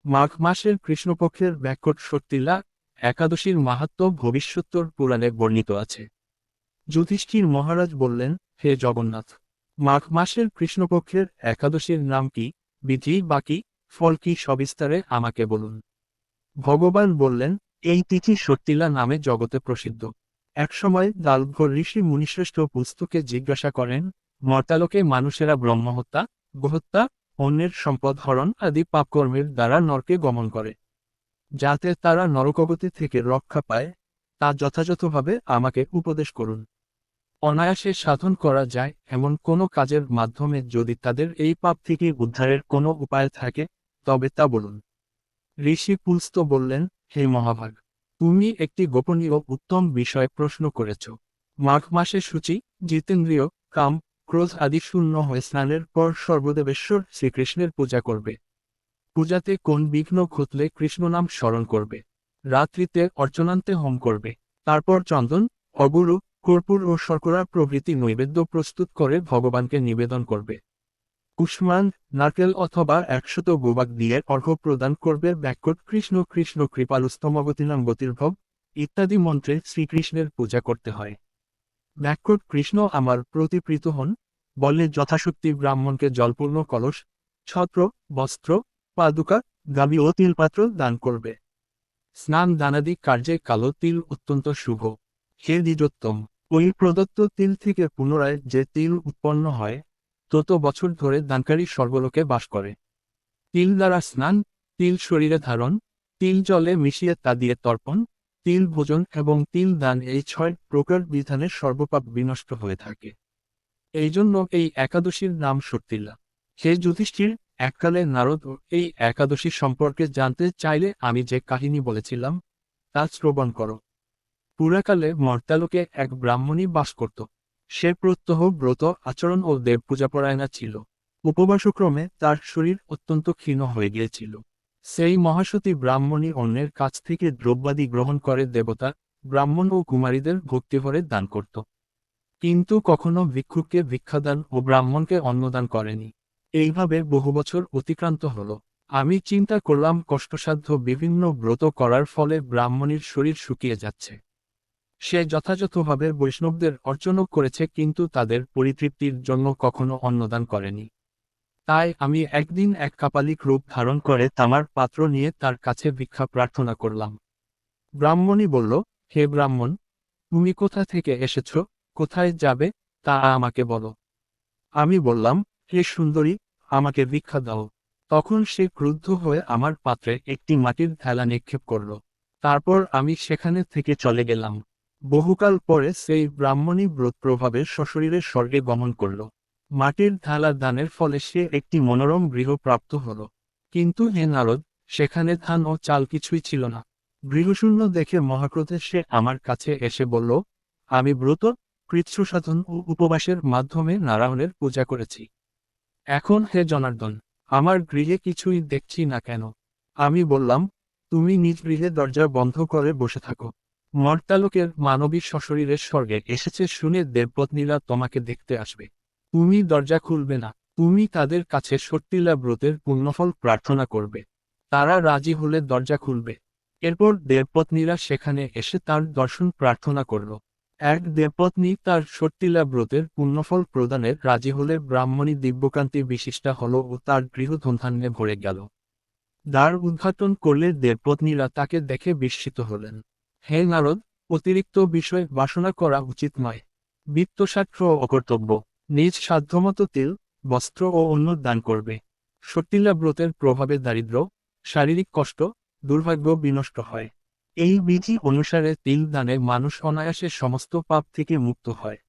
মাঘ মাসের কৃষ্ণপক্ষের ব্যাকট সর্তিলা একাদশীর মাহাত্ম্য ভবিষ্যোত্তর পুরাণে বর্ণিত আছে। যুধিষ্ঠির মহারাজ বললেন, হে জগন্নাথ, মাঘ মাসের কৃষ্ণপক্ষের একাদশীর নাম কি, বিধি বাকি, ফল কি সবিস্তারে আমাকে বলুন। ভগবান বললেন, এই তিথি সর্তিলা নামে জগতে প্রসিদ্ধ। একসময় দালভ্য ঋষি মুনিশ্রেষ্ঠ পুস্তকে জিজ্ঞাসা করেন, মর্তালোকে মানুষেরা ব্রহ্মহত্যা, গোহত্যা, অন্যের সম্পদ হরণ আদি পাপকর্মের দ্বারা নরকে গমন করে। যাতে তারা নরকগতি থেকে রক্ষা পায়, তা যথাযথভাবে আমাকে উপদেশ করুন। অনায়াসে সাধন করা যায় এমন কোনো কাজের মাধ্যমে যদি তাদের এই পাপ থেকে উদ্ধারের কোনো উপায় থাকে, তবে তা বলুন। ঋষি পুলস্ত বললেন, হে মহাভাগ, তুমি একটি গোপনীয় উত্তম বিষয় প্রশ্ন করেছ। মাঘ মাসে শুচি, জিতেন্দ্রিয়, কাম, ক্রোধ আদি শূন্য হয়ে স্নানের পর সর্বদেবেশ্বর শ্রীকৃষ্ণের পূজা করবে। পূজাতে কোন বিঘ্ন ঘটলে কৃষ্ণ নাম স্মরণ করবে। রাত্রিতে অর্চনান্তে হোম করবে। তারপর চন্দন, অগুরু, কর্পূর ও শর্করা প্রভৃতি নৈবেদ্য প্রস্তুত করে ভগবানকে নিবেদন করবে। কুষ্মাণ্ড, নারকেল অথবা 100 গোবাক দিয়ে অর্ঘ্য প্রদান করবে। ব্যাকট কৃষ্ণ কৃষ্ণ কৃপালুস্তমগতিনাম গতির্ভব ইত্যাদি মন্ত্রে শ্রীকৃষ্ণের পূজা করতে হয়। ব্যাকট কৃষ্ণ আমার প্রতি প্রীত হন বলে যথাশক্তি ব্রাহ্মণকে জলপূর্ণ কলস, ছত্র, বস্ত্র, পাদুকা, গাবি ও তিলপাত্র দান করবে। স্নান দানাদি কার্যে কালো তিল অত্যন্ত শুভ। হে দ্বিজোত্তম, ওই প্রদত্ত তিল থেকে পুনরায় যে তিল উৎপন্ন হয়, তত বছর ধরে দানকারী স্বর্গলোকে বাস করে। তিল দ্বারা স্নান, তিল শরীরে ধারণ, তিল জলে মিশিয়ে তা দিয়ে তর্পণ, তিল ভোজন এবং তিল দান এই 6 প্রকার বিধানে সর্বপাপ বিনষ্ট হয়ে থাকে। এই জন্য এই একাদশীর নাম সর্তিলা। হে যুধিষ্ঠির, এককালে নারদ এই একাদশী সম্পর্কে জানতে চাইলে আমি যে কাহিনী বলেছিলাম, তা শ্রবণ করো। পুরাকালে মর্ত্যালোকে এক ব্রাহ্মণী বাস করত। সে প্রত্যহ ব্রত আচরণ ও দেব পূজাপরায়ণা ছিল। উপবাসক্রমে তার শরীর অত্যন্ত ক্ষীণ হয়ে গিয়েছিল। সেই মহাসতী ব্রাহ্মণী অন্যের কাছ থেকে দ্রব্যাদি গ্রহণ করে দেবতা, ব্রাহ্মণ ও কুমারীদের ভক্তিভরে দান করত। কিন্তু কখনো ভিক্ষুককে ভিক্ষাদান ও ব্রাহ্মণকে অন্নদান করেনি। এইভাবে বহু বছর অতিক্রান্ত হল। আমি চিন্তা করলাম কষ্টসাধ্য বিভিন্ন ব্রত করার ফলে ব্রাহ্মণীর শরীর শুকিয়ে যাচ্ছে। সে যথাযথভাবে বৈষ্ণবদের অর্চনও করেছে কিন্তু তাদের পরিতৃপ্তির জন্য কখনো অন্নদান করেনি। তাই আমি একদিন এক কাপালিক রূপ ধারণ করে তামার পাত্র নিয়ে তার কাছে ভিক্ষা প্রার্থনা করলাম। ব্রাহ্মণী বলল, হে ব্রাহ্মণ, তুমি কোথা থেকে এসেছ, কোথায় যাবে, তা আমাকে বলো। আমি বললাম, হে সুন্দরী, আমাকে ভিক্ষা দাও। তখন সে ক্রুদ্ধ হয়ে আমার পাত্রে একটি মাটির থালা নিক্ষেপ করল। তারপর আমি সেখানে থেকে চলে গেলাম। বহুকাল পরে সেই ব্রাহ্মণী ব্রত প্রভাবে সশরীরে স্বর্গে গমন করল। মাটির থালা দানের ফলে সে একটি মনোরম গৃহ প্রাপ্ত হল। কিন্তু হে নারদ, সেখানে ধান ও চাল কিছুই ছিল না। গৃহশূন্য দেখে মহাক্রোধে সে আমার কাছে এসে বলল, আমি ব্রত, কৃচ্ছ্রসাধন ও উপবাসের মাধ্যমে নারায়ণের পূজা করেছি। এখন হে জনার্দন, আমার গৃহে কিছুই দেখছি না কেন? আমি বললাম, তুমি নিজ গৃহে দরজা বন্ধ করে বসে থাকো। মর্ত্যালোকের মানবী সশরীরের স্বর্গে এসেছে শুনে দেবপত্নীরা তোমাকে দেখতে আসবে। তুমি দরজা খুলবে না। তুমি তাদের কাছে সর্তিলা ব্রতের পুণ্যফল প্রার্থনা করবে। তারা রাজি হলে দরজা খুলবে। এরপর দেবপত্নীরা সেখানে এসে তার দর্শন প্রার্থনা করল। এক দেবপত্নী তার সর্তিলা ব্রতের পুণ্যফল প্রদানের রাজি হলে ব্রাহ্মণী দিব্যকান্তি বিশিষ্টা হল ও তার গৃহ ধনধান্যে ভরে গেল। দ্বার উদ্ঘাটন করলে দেবপত্নীরা তাকে দেখে বিস্মিত হলেন। হে নারদ, অতিরিক্ত বিষয় বাসনা করা উচিত নয়। বিত্তশাস্ত্র অকর্তব্য। নিজ সাধ্যমতো তিল, বস্ত্র ও অন্ন দান করবে। সর্তিলা ব্রতের প্রভাবে দারিদ্র্য, শারীরিক কষ্ট, দুর্ভাগ্য বিনষ্ট হয়। এই বিধি অনুসারে তিল দানে মানুষ অনায়াসে সমস্ত পাপ থেকে মুক্ত হয়।